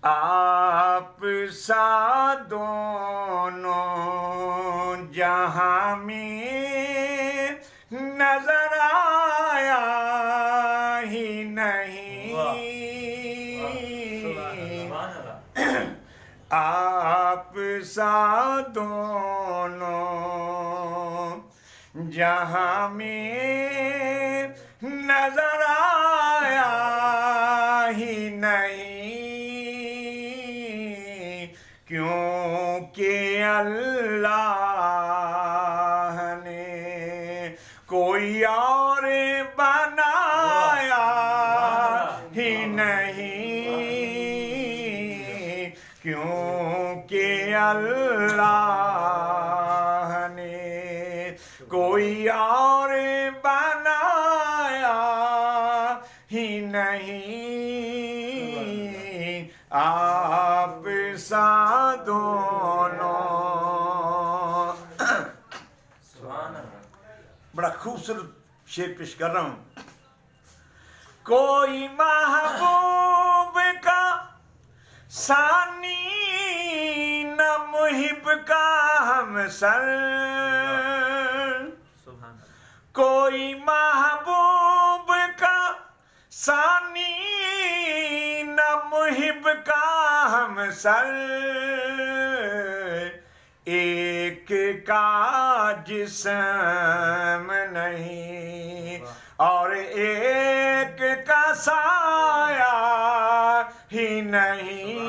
آپ سا دونوں جہاں میں نظر آیا ہی نہیں، آپ سا دونوں جہاں میں نظر آیا ہی نہیں، کیونکہ اللہ نے کوئی اور بنایا ہی نہیں، کیونکہ اللہ نے کوئی اور بنایا ہی نہیں، آپ سا دونوں۔ بڑا خوبصورت شعر پیش کر رہا ہوں۔ کوئی محبوب کا ثانی نہ محب کا ہمسر، کوئی محبوب کا ثانی نہ محب کا ہمسر، ایک کا جسم نہیں اور ایک کا سایہ ہی نہیں،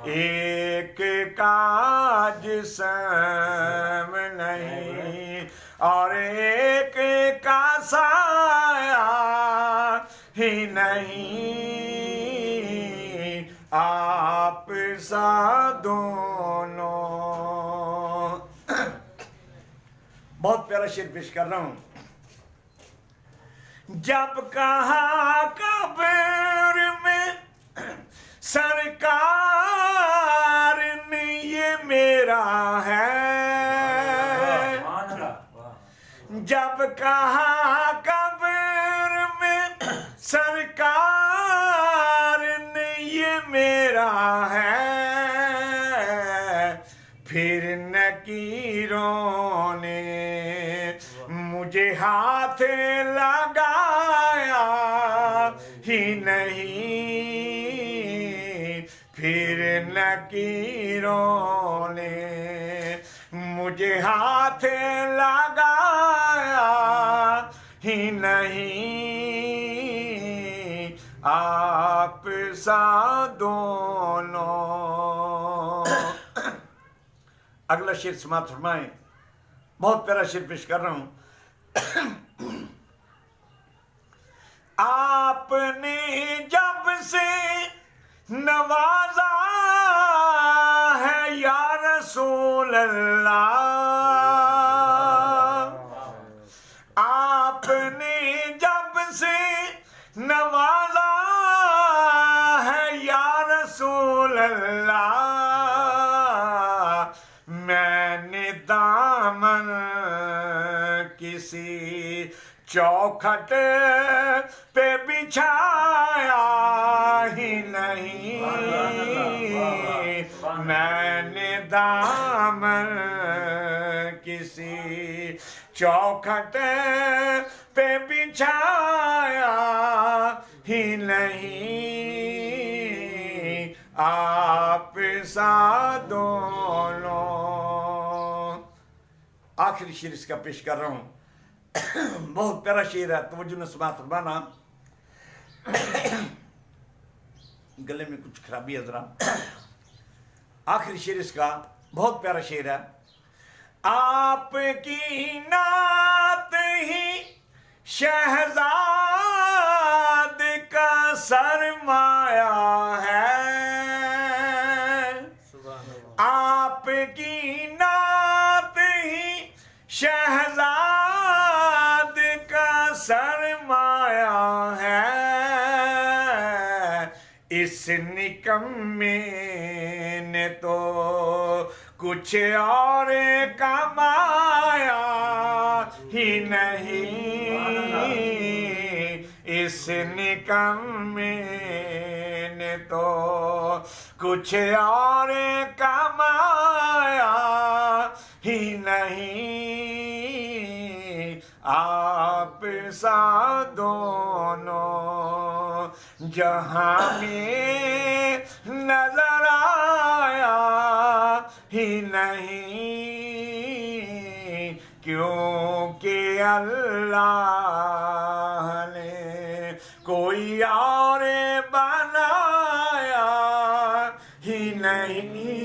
ایک کا جسم نہیں اور ایک کا سایہ ہی نہیں، آپ سا دونوں۔ بہت پیارا شعر پیش کر رہا ہوں۔ جب کہا قبر میں سرکار نے یہ میرا ہے، جب کہا قبر میں سرکار نے یہ میرا ہے، پھر نکیروں نے مجھے ہاتھ لگایا ہی نہیں، پھر نکیروں نے مجھے ہاتھ لگایا ہی نہیں، آپ سا دونوں۔ اگلا شعر سماعت فرمائیں۔ بہت پیارا شعر پیش کر رہا ہوں۔ آپ نے جب سے نوازا ہے یا رسول اللہ، آپ نے جب سے نوازا ہے یا رسول اللہ، میں نے دامن کسی چوکھٹ پہ بچھایا ہی نہیں، میں نے دامن کسی چوکھٹ پہ بچھایا ہی نہیں، آپ سا دونوں۔ آخری شعر اس کا پیش کر رہا ہوں۔ بہت پیارا شعر ہے، توجہ نے سماعت فرمانا۔ گلے میں کچھ خرابی ہے ذرا۔ آخری شعر اس کا بہت پیارا شعر ہے۔ آپ کی نعت ہی شہزاد کا سرمایہ ہے، آپ کی نعت ہی شہزاد کا سرمایہ ہے، اس نکمے نے تو کچھ اور کمایا ہی نہیں، اس نکمے نے تو کچھ اور کمایا ہی نہیں، آپ سا دونوں جہاں میں نظر آیا ہی نہیں، کیونکہ اللہ نے کوئی اور بنایا ہی نہیں۔